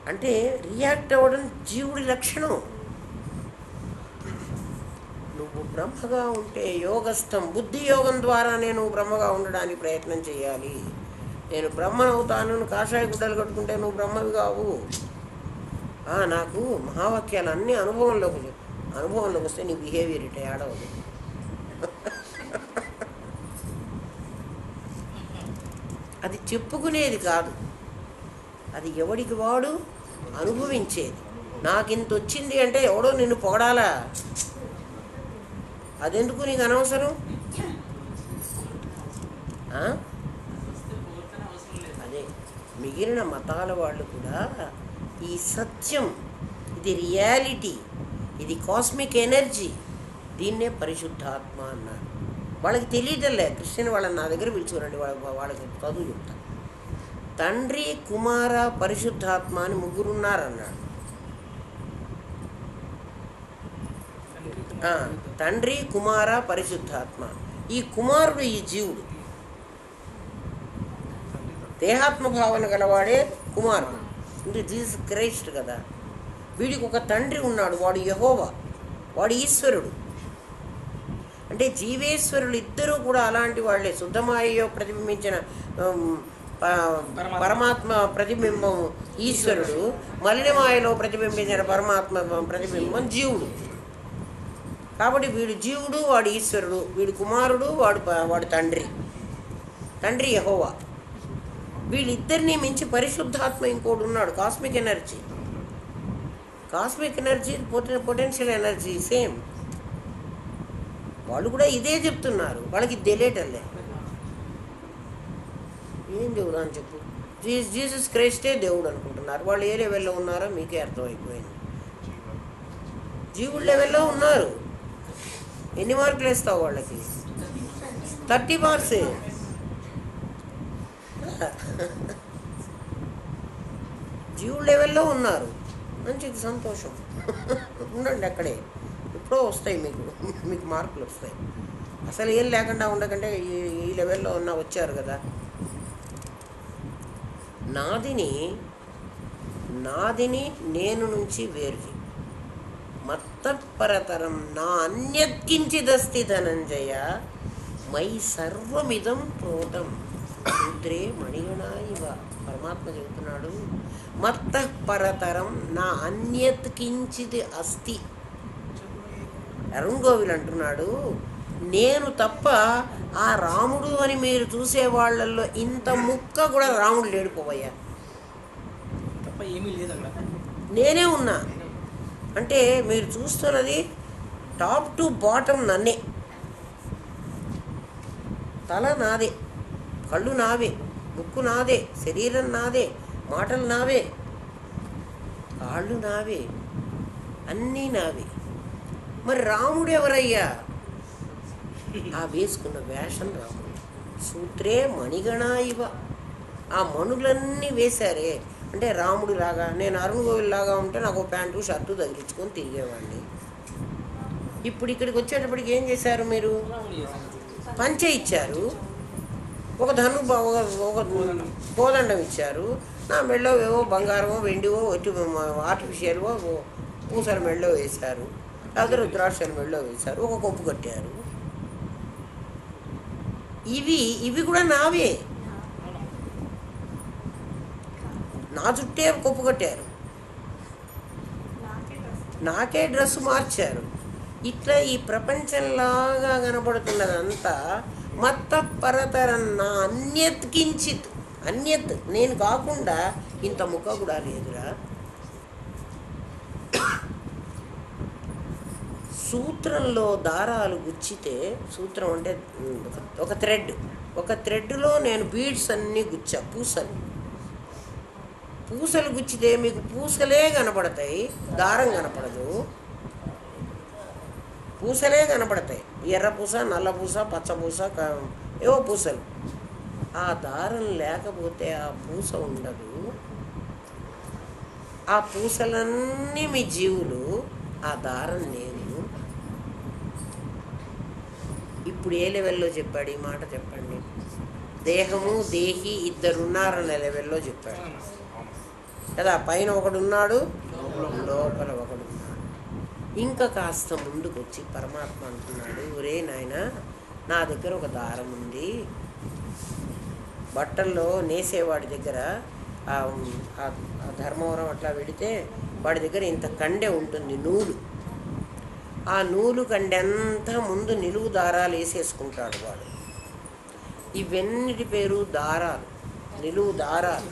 అంటే రియాక్ట్ అవ్వడం జీవుడి లక్షణం. నువ్వు బ్రహ్మగా ఉంటే యోగస్థం, బుద్ధి యోగం ద్వారా నేను బ్రహ్మగా ఉండడానికి ప్రయత్నం చేయాలి. నేను బ్రహ్మనవుతాను, కాషాయ గుడ్డలు కట్టుకుంటే నువ్వు బ్రహ్మవి కావు. నాకు మహావాక్యాలు అన్నీ అనుభవంలోకి వస్తే నీ బిహేవియర్ ఇటే ఆడవదు. అది చెప్పుకునేది కాదు, అది ఎవడికి వాడు అనుభవించేది. నాకింత వచ్చింది అంటే ఎవడో నిన్ను పొగడాలా? అదెందుకు నీకు అనవసరం? అదే మిగిలిన మతాల వాళ్ళు కూడా ఈ సత్యం, ఇది రియాలిటీ, ఇది కాస్మిక్ ఎనర్జీ, దీన్నే పరిశుద్ధాత్మ అన్నారు. వాళ్ళకి తెలియటంలే. క్రిస్టియన్ వాళ్ళని నా దగ్గర పిలుచుకోరండి, వాళ్ళకి చదువు చెప్తాను. తండ్రి, కుమార, పరిశుద్ధాత్మ అని ముగ్గురున్నారన్నాడు. తండ్రి, కుమార, పరిశుద్ధాత్మ. ఈ కుమారుడు ఈ జీవుడు, దేహాత్మ భావన గలవాడే కుమారుడు. అంటే జీసస్ క్రైస్ట్ కదా. వీడికి ఒక తండ్రి ఉన్నాడు, వాడు యెహోవా, వాడు ఈశ్వరుడు. అంటే జీవేశ్వరులు ఇద్దరూ కూడా అలాంటి వాళ్ళే. శుద్ధమాయలో ప్రతిబింబించిన పరమాత్మ ప్రతిబింబం ఈశ్వరుడు, మలినమాయలో ప్రతిబింబించిన పరమాత్మ ప్రతిబింబం జీవుడు. కాబట్టి వీడు జీవుడు, వాడు ఈశ్వరుడు, వీడు కుమారుడు, వాడు తండ్రి యెహోవా. వీళ్ళిద్దరినీ మించి పరిశుద్ధాత్మ ఇంకోటి ఉన్నాడు, cosmic energy. Cosmic energy, potential energy same. వాళ్ళు కూడా ఇదే చెప్తున్నారు, వాళ్ళకి తెలియటంలే. ఏం దేవుడు అని చెప్పు, జీసస్ క్రైస్టే దేవుడు అనుకుంటున్నారు. వాళ్ళు ఏ లెవెల్లో ఉన్నారో మీకే అర్థమైపోయింది. జీవుడు లెవెల్లో ఉన్నారు. ఎన్ని మార్కులు వేస్తావు వాళ్ళకి? 30 మార్క్సే. జీవుడు లెవెల్లో ఉన్నారు, మంచిది, సంతోషం. ఉండండి అక్కడే, ఎప్పుడో వస్తాయి మీకు మార్కులు వస్తాయి. అసలు ఏం లేకుండా ఉండకంటే ఈ లెవెల్లో వచ్చారు కదా. నాదిని నేను నుంచి వేరు, మత్తపరతరం నా అన్యత్కించిదస్తి ధనంజయ, మై సర్వమిదం ప్రోతం రుద్రే మణిగణా ఇవ. పరమాత్మ చెబుతున్నాడు, మత్తపరతరం నా అన్యత్కించిది అస్తి. అరుణ్ గోవిల్ అంటున్నాడు, నేను తప్ప ఆ రాముడు అని మీరు చూసే వాళ్ళల్లో ఇంత ముక్క కూడా రాముడు లేడిపోవయ్యా, తప్ప ఏమీ లేదు అక్కడ, నేనే ఉన్నా. అంటే మీరు చూస్తున్నది టాప్ టు బాటమ్ నన్నే. తల నాదే, కళ్ళు నావే, ముక్కు నాదే, శరీరం నాదే, మాటలు నావే, కాళ్ళు నావే, అన్నీ నావే. మరి రాముడు ఎవరయ్యా? ఆ వేసుకున్న వేషం రాముడు. సూత్రే మణిగణా ఇవ. ఆ మణులన్నీ వేశారే. అంటే రాముడు లాగా, నేను అరుణ్ గోవిల్ లాగా ఉంటే నాకు ప్యాంటు షర్టు తగిలించుకొని తిరిగేవాడిని. ఇప్పుడు ఇక్కడికి వచ్చేటప్పటికి ఏం చేశారు మీరు? పంచె ఇచ్చారు, ఒక ఒక కోదండం ఇచ్చారు, నా మెళ్ళో ఏవో బంగారమో వెండివో ఆర్టిఫిషియల్వో పూసల మెళ్ళో వేశారు, లేకపోతే రుద్రాక్షల మెళ్ళో వేశారు, ఒక కొప్పు కట్టారు. ఇవి కూడా నావే. నా చుట్టే కొప్పు కట్టారు, నాకే డ్రెస్సు మార్చారు. ఇట్లా ఈ ప్రపంచంలాగా కనబడుతున్నదంతా మత్త పరతరం నా అన్యత్కించిత్. అన్యత్ నేను కాకుండా ఇంత ముఖ కూడా లేదురా. సూత్రంలో దారాలు గుచ్చితే, సూత్రం అంటే ఒక థ్రెడ్లో నేను బీడ్స్ అన్నీ గుచ్చా, పూసలు గుచ్చితే మీకు పూసలే కనపడతాయి, దారం కనపడదు. పూసలే కనపడతాయి, ఎర్ర పూస, నల్ల పూస, పచ్చ పూస, ఏవో పూసలు. ఆ దారం లేకపోతే ఆ పూస ఉండదు. ఆ పూసలన్నీ మీ జీవులు, ఆ దారం నేను. ఇప్పుడు ఏ లెవెల్లో చెప్పాడు ఈ మాట చెప్పండి? దేహము దేహి ఇద్దరున్నారన్న లెవెల్లో చెప్పాడు. కదా, పైన ఒకడున్నాడు, లోపల ఒకడున్నాడు. ఇంకా కాస్త ముందుకు వచ్చి పరమాత్మ అంటున్నాడు, ఒరే నాయన, నా దగ్గర ఒక దారం ఉంది. బట్టల్లో నేసేవాడి దగ్గర ఆ ధర్మవరం అట్లా వెడితే వాడి దగ్గర ఇంత కండె ఉంటుంది, నూలు. ఆ నూలు కండె అంతా ముందు నిలువు దారాలు వేసేసుకుంటాడు వాడు. ఇవన్నిటి పేరు దారాలు, నిలువు దారాలు,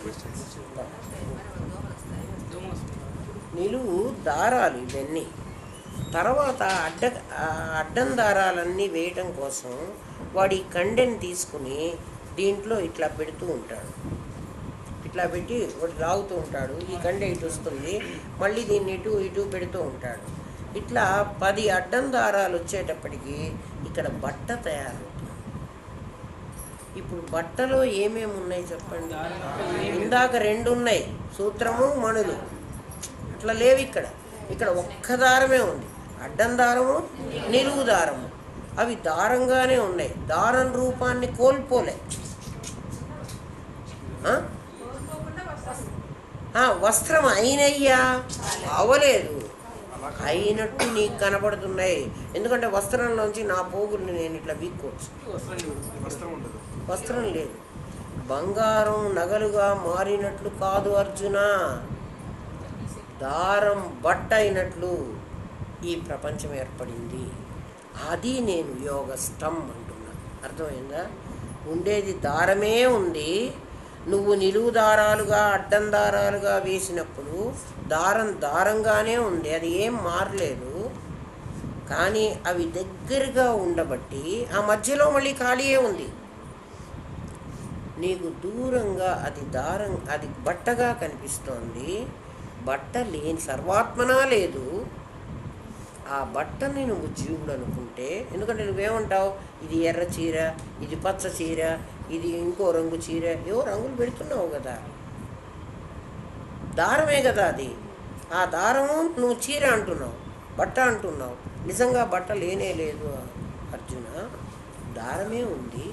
నిలువు దారాలు ఇవన్నీ. తర్వాత అడ్డం దారాలన్నీ వేయటం కోసం వాడి కండెని తీసుకుని దీంట్లో ఇట్లా పెడుతూ ఉంటాడు. ఇట్లా పెట్టి ఒకటి లాగుతూ ఉంటాడు, ఈ కండె ఇటు వస్తుంది, మళ్ళీ దీన్ని ఇటు ఇటు పెడుతూ ఉంటాడు. ఇట్లా 10 అడ్డం దారాలు వచ్చేటప్పటికి ఇక్కడ బట్ట తయారవుతుంది. ఇప్పుడు బట్టలో ఏమేమి ఉన్నాయి చెప్పండి? ఇందాక 2 ఉన్నాయి, సూత్రము మణులు. అట్లా లేవు ఇక్కడ. ఇక్కడ ఒక్క దారమే ఉంది, అడ్డం దారము నిలువు దారము. అవి దారంగానే ఉన్నాయి, దారం రూపాన్ని కోల్పోలే. వస్త్రం అయినయ్యా అవలేదు, అయినట్టు నీకు కనబడుతున్నాయి. ఎందుకంటే వస్త్రంలోంచి నా పోగుల్ని నేను ఇట్లా వీక్కోవచ్చు. వస్త్రం లేదు, బంగారం నగలుగా మారినట్లు కాదు అర్జున, దారం బట్ట అయినట్లు ఈ ప్రపంచం ఏర్పడింది. అది నేను యోగస్థం అంటున్నా. అర్థమైందా? ఉండేది దారమే ఉంది. నువ్వు నిలువు దారాలుగా అడ్డం దారాలుగా వేసినప్పుడు దారం దారంగానే ఉంది, అది ఏం మారలేదు. కానీ అవి దగ్గరగా ఉండబట్టి ఆ మధ్యలో మళ్ళీ ఖాళీయే ఉంది. నీకు దూరంగా అది దారం, అది బట్టగా కనిపిస్తోంది. బట్ట లేని, సర్వాత్మనా లేదు. ఆ బట్టని నువ్వు జీవుడు అనుకుంటే, ఎందుకంటే నువ్వేమంటావు, ఇది ఎర్ర చీర, ఇది పచ్చ చీర, ఇది ఇంకో రంగు చీర, ఏవో రంగులు పెడుతున్నావు కదా, దారమే కదా అది. ఆ దారము నువ్వు చీర అంటున్నావు, బట్ట అంటున్నావు. నిజంగా బట్ట లేనే లేదు అర్జున, దారమే ఉంది.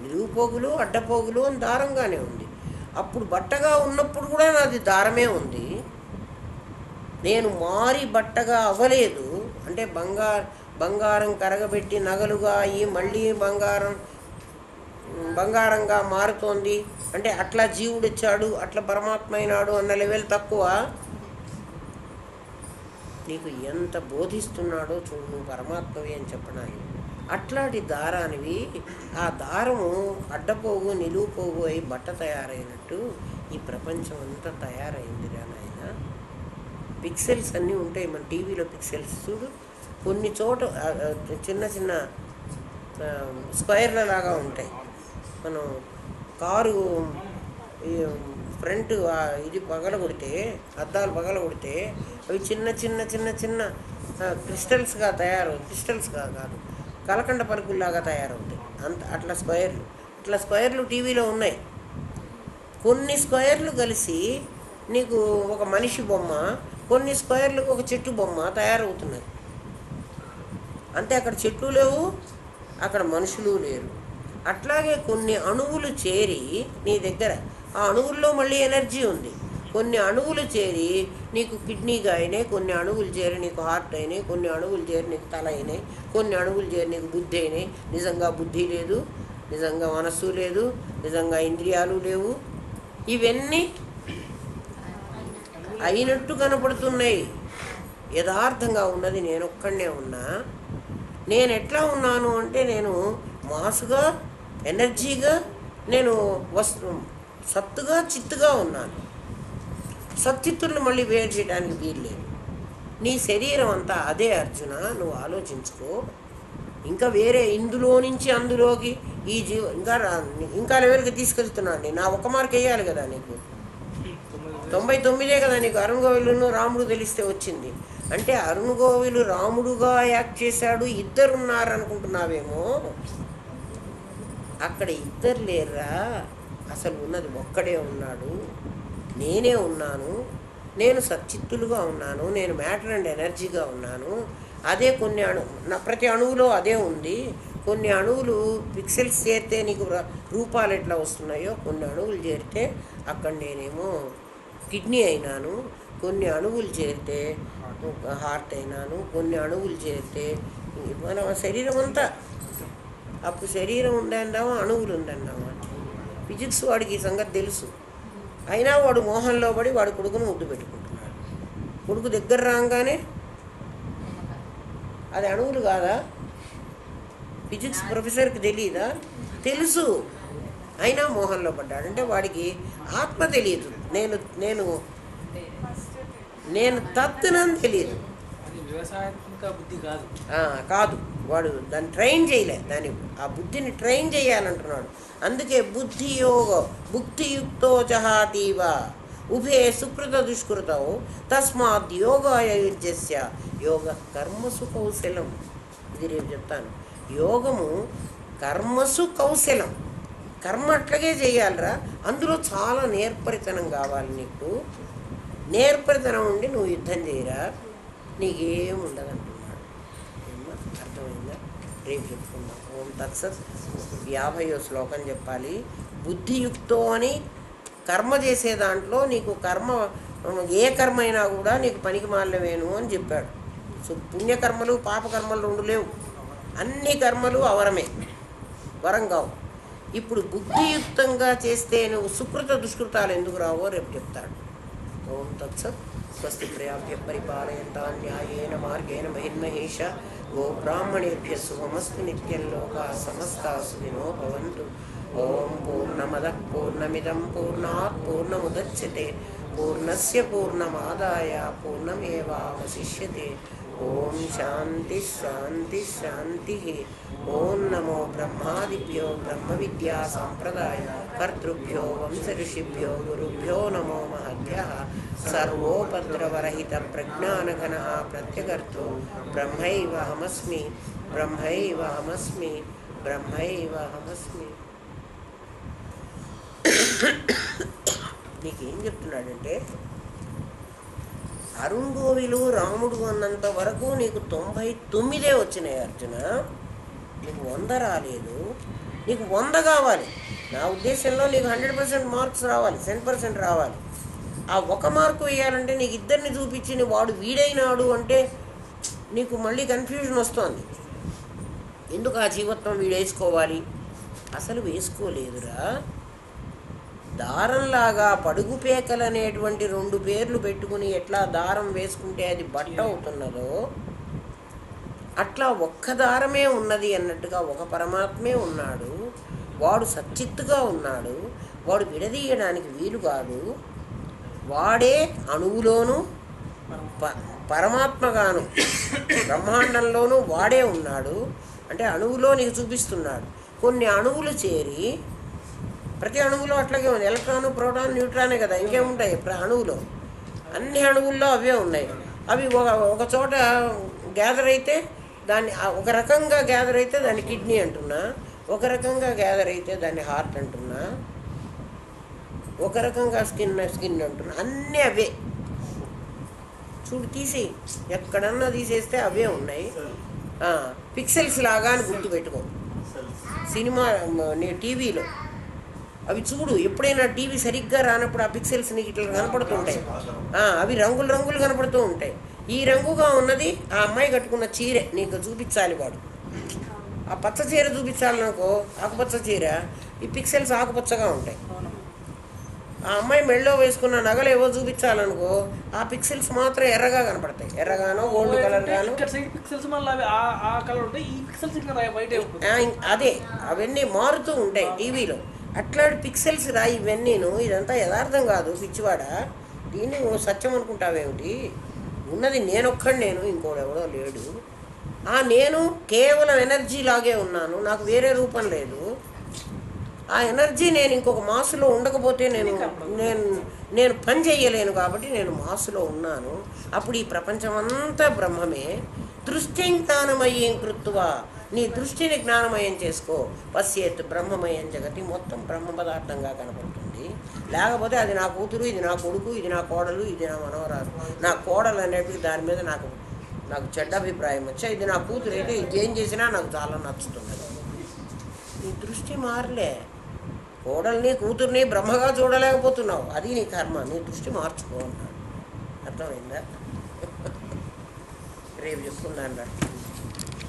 నిలువు పోగులు అడ్డపోగులు అని దారంగానే ఉంది. అప్పుడు బట్టగా ఉన్నప్పుడు కూడా నాది దారమే ఉంది. నేను మారి బట్టగా అవ్వలేదు. అంటే బంగారం కరగబెట్టి నగలుగా అయ్యి మళ్ళీ బంగారంగా మారుతోంది అంటే అట్లా జీవుడు వచ్చాడు, అట్లా పరమాత్మ అయినాడు అన్న లెవెల్ తక్కువ. నీకు ఎంత బోధిస్తున్నాడో చూడు, నువ్వు పరమాత్మవి అని చెప్పడానికి. అట్లాంటి దారానివి, ఆ దారము అడ్డపోగు నిలువు పోగు అయి బట్ట తయారైనట్టు ఈ ప్రపంచం అంతా తయారైందిరా నాయన. పిక్సెల్స్ అన్నీ ఉంటాయి మన టీవీలో, పిక్సెల్స్ చూడు. కొన్ని చోట చిన్న చిన్న స్క్వేర్ల లాగా ఉంటాయి. మనం కారు ఫ్రంట్ ఇది పగల కొడితే, అద్దాలు పగల కొడితే అవి చిన్న చిన్న చిన్న చిన్న క్రిస్టల్స్గా క్రిస్టల్స్గా కాదు, కలకండ పలుకుల్లాగా తయారవుతాయి. అట్లా స్క్వేర్లు టీవీలో ఉన్నాయి. కొన్ని స్క్వేర్లు కలిసి నీకు ఒక మనిషి బొమ్మ, కొన్ని స్క్వేర్లకు ఒక చెట్టు బొమ్మ తయారవుతున్నాయి. అంతే, అక్కడ చెట్లు లేవు, అక్కడ మనుషులు లేరు. అట్లాగే కొన్ని అణువులు చేరి నీ దగ్గర, ఆ అణువుల్లో మళ్ళీ ఎనర్జీ ఉంది. కొన్ని అణువులు చేరి నీకు కిడ్నీగా అయినాయి, కొన్ని అణువులు చేరి నీకు హార్ట్ అయినాయి, కొన్ని అణువులు చేరి నీకు తల అయినాయి, కొన్ని అణువులు చేరి నీకు బుద్ధి అయినాయి. నిజంగా బుద్ధి లేదు, నిజంగా మనస్సు లేదు, నిజంగా ఇంద్రియాలు లేవు. ఇవన్నీ అయినట్టు కనపడుతున్నాయి. యథార్థంగా ఉన్నది నేనొక్కడనే ఉన్నా. నేను ఎట్లా ఉన్నాను అంటే, నేను మాసుగా, ఎనర్జీగా, నేను సత్తుగా చిత్తుగా ఉన్నాను. సత్చిత్తులను మళ్ళీ వేరు చేయడానికి వీల్లేదు. నీ శరీరం అంతా అదే అర్జున, నువ్వు ఆలోచించుకో. ఇంకా వేరే ఇందులో నుంచి అందులోకి ఈ ఇంకా లెవెల్కి తీసుకెళ్తున్నాను. నా ఒక్క మార్క్ వేయాలి కదా నీకు. 99 కదా నీకు. అరుణ్ గోవిలును రాముడు తెలిస్తే వచ్చింది. అంటే అరుణ్ గోవిలు రాముడుగా యాక్ట్ చేశాడు, ఇద్దరున్నారు అనుకుంటున్నావేమో. అక్కడ ఇద్దరు లేరురా, అసలు ఉన్నది ఒక్కడే ఉన్నాడు. నేనే ఉన్నాను, నేను సచ్చిత్తులుగా ఉన్నాను, నేను మ్యాటర్ అండ్ ఎనర్జీగా ఉన్నాను. అదే కొన్ని ప్రతి అణువులో అదే ఉంది. కొన్ని అణువులు పిక్సెల్స్ చేరితే నీకు రూపాలు ఎట్లా వస్తున్నాయో, కొన్ని అణువులు చేరితే అక్కడ నేనేమో కిడ్నీ అయినాను, కొన్ని అణువులు చేరితే హార్ట్ అయినాను, కొన్ని అణువులు చేరితే మన శరీరం అంతా. అప్పుడు శరీరం ఉందన్నావా, అణువులు ఉందన్నావా. ఫిజిక్స్ వాడికి ఈ సంగతి తెలుసు. అయినా వాడు మోహంలో పడి వాడి కొడుకును ముద్దు పెట్టుకుంటున్నాడు. కొడుకు దగ్గర రాగానే అది అణువులు కాదా? ఫిజిక్స్ ప్రొఫెసర్కి తెలియదా? తెలుసు. అయినా మోహంలో పడ్డాడు. అంటే వాడికి ఆత్మ తెలియదు. నేను నేను నేను తత్తునని తెలియదు. కాదు, వాడు దాన్ని ట్రైన్ చేయలే. ఆ బుద్ధిని ట్రైన్ చేయాలంటున్నాడు. అందుకే బుద్ధి యోగ భుక్తియుక్తో జహాతీవ ఉభే సుకృత దుష్కృతౌ తస్మాత్ యోగాయ యుజ్యస్య యోగ కర్మసు కౌశలం. ఇది రేపు చెప్తాను. యోగము కర్మసు కౌశలం. కర్మ అట్లాగే చేయాలరా. అందులో చాలా నేర్పరితనం కావాలి నీకు. నేర్పరితనం ఉండి నువ్వు యుద్ధం చేయరా, నీకేం ఉండదు అంటున్నాడు. అర్థమైందా? రేపు చెప్పుకుందాం. ఓం తత్సత్. 50వ శ్లోకం చెప్పాలి. బుద్ధియుక్తో అని కర్మ చేసే దాంట్లో నీకు కర్మ ఏ కర్మ అయినా కూడా నీకు పనికి మాలవేను అని చెప్పాడు. సో పుణ్యకర్మలు పాపకర్మలు రెండు లేవు. అన్ని కర్మలు అవరమే, వరం కావు. ఇప్పుడు బుద్ధియుక్తంగా చేస్తే నువ్వు సుకృత దుష్కృతాలు ఎందుకు రావో రేపు చెప్తాడు. ఓం తత్సత్. స్వస్తి ప్రయాభ్య పరిపాలయంతాం న్యాయేన మార్గేణ మహిర్మహేష. గోబ్రాహ్మణేభ్య శుభమస్తు. నిత్యం లోకాః సమస్తాః సుఖినో భవంతు. ఓం పూర్ణమదః పూర్ణమిదం పూర్ణాత్ పూర్ణముదచ్యతే పూర్ణస్య పూర్ణమాదాయ పూర్ణమేవావశిష్యతే. ఓం శాంతి శాంతి శాంతి. ఓం నమో బ్రహ్మాదిభ్యో బ్రహ్మ విద్యా సంప్రదాయ కర్తృభ్యో వంశ ఋషిభ్యో గురుభ్యో నమో మహద్భ్యః. సర్వోపద్రవరహిత ప్రజ్ఞానఘన ప్రత్యగర్తో బ్రహ్మైవహమస్మి బ్రహ్మైవహమస్మి బ్రహ్మైవహమస్మి. నీకేం చెప్తున్నాడంటే, అరుంగోవిలు రాముడు అన్నంత వరకు నీకు 99 వచ్చినాయి అర్జున. నీకు 100 రాలేదు. నీకు 100 కావాలి. నా ఉద్దేశంలో నీకు 100% మార్క్స్ రావాలి, 100% రావాలి. ఆ 1 మార్కు వేయాలంటే నీకు ఇద్దరిని చూపించి వాడు వీడైనాడు అంటే నీకు మళ్ళీ కన్ఫ్యూజన్ వస్తుంది. ఎందుకు ఆ జీవత్వం వీడు వేసుకోవాలి? అసలు వేసుకోలేదురా. దారంలాగా పడుగు పేకలు అనేటువంటి 2 పేర్లు పెట్టుకుని ఎట్లా దారం వేసుకుంటే అది బట్ట అవుతున్నదో అట్లా ఒక్క దారమే ఉన్నది అన్నట్టుగా ఒక పరమాత్మే ఉన్నాడు. వాడు సచ్చిత్తుగా ఉన్నాడు. వాడు విడదీయడానికి వీలు కాదు. వాడే అణువులోనూ పరమాత్మగాను బ్రహ్మాండంలోనూ వాడే ఉన్నాడు. అంటే అణువులో నీకు చూపిస్తున్నాడు. కొన్ని అణువులు చేరి, ప్రతి అణువులో అట్లాగే ఉంది. ఎలక్ట్రాను ప్రోటాన్ న్యూట్రానే కదా, ఇంకేముంటాయి అణువులో? అన్ని అణువుల్లో అవే ఉన్నాయి. అవి ఒక చోట గ్యాదర్ అయితే దాన్ని ఒక రకంగా గ్యాదర్ అయితే దాన్ని కిడ్నీ అంటున్నా, ఒక రకంగా గ్యాదర్ అయితే దాన్ని హార్ట్ అంటున్నా, ఒక రకంగా స్కిన్ అంటున్నా. అన్నీ అవే. చూడు, తీసి ఎక్కడన్నా తీసేస్తే అవే ఉన్నాయి. పిక్సెల్స్ లాగా అని గుర్తుపెట్టుకో. సినిమా టీవీలో అవి చూడు, ఎప్పుడైనా టీవీ సరిగ్గా రానప్పుడు ఆ పిక్సెల్స్ నీకు ఇట్లా కనపడుతుంటాయి. అవి రంగులు రంగులు కనపడుతూ ఉంటాయి. ఈ రంగుగా ఉన్నది ఆ అమ్మాయి కట్టుకున్న చీరే నీకు చూపించాలి. వాడు ఆ పచ్చ చీర చూపించాలనుకో, ఆకుపచ్చ చీర, ఈ పిక్సెల్స్ ఆకుపచ్చగా ఉంటాయి. ఆ అమ్మాయి మెళ్ళో వేసుకున్న నగలు ఏవో చూపించాలనుకో, ఆ పిక్సెల్స్ మాత్రం ఎర్రగా కనపడతాయి. ఎర్రగానో గోల్డ్ కలర్ గానో. అదే, అవన్నీ మారుతూ ఉంటాయి టీవీలో. అట్లాంటి పిక్సెల్స్ రా ఇవన్నీను. ఇదంతా యథార్థం కాదు పిచ్చివాడా. దీన్ని సత్యం అనుకుంటావేమిటి? ఉన్నది నేను ఇంకోడు ఎవడో లేడు. నేను కేవలం ఎనర్జీ లాగే ఉన్నాను. నాకు వేరే రూపం లేదు. ఆ ఎనర్జీ నేను ఇంకొక మాసులో ఉండకపోతే నేను పని చేయలేను. కాబట్టి నేను మాసులో ఉన్నాను. అప్పుడు ఈ ప్రపంచం అంతా బ్రహ్మమే. దృష్టి జ్ఞానమయం కృత్వా, నీ దృష్టిని జ్ఞానమయం చేసుకో. పశ్యేత్ బ్రహ్మమయం జగతి, మొత్తం బ్రహ్మ పదార్థంగా కనపడుతుంది. లేకపోతే అది నా కూతురు, ఇది నా కొడుకు, ఇది నా కోడలు, ఇది నా మనవరాలు. నా కోడలు అనేటివి దాని మీద నాకు చెడ్డ అభిప్రాయం వచ్చా. ఇది నా కూతురు అయితే ఇది ఏం చేసినా నాకు చాలా నచ్చుతుంది. నీ దృష్టి మారలే. కోడల్ని కూతుర్ని బ్రహ్మగా చూడలేకపోతున్నావు, అది నీ కర్మ, నీ దృష్టి మార్చుకో అన్నాడు. అర్థమైందా? రేపు చెప్పుకుందాం రా.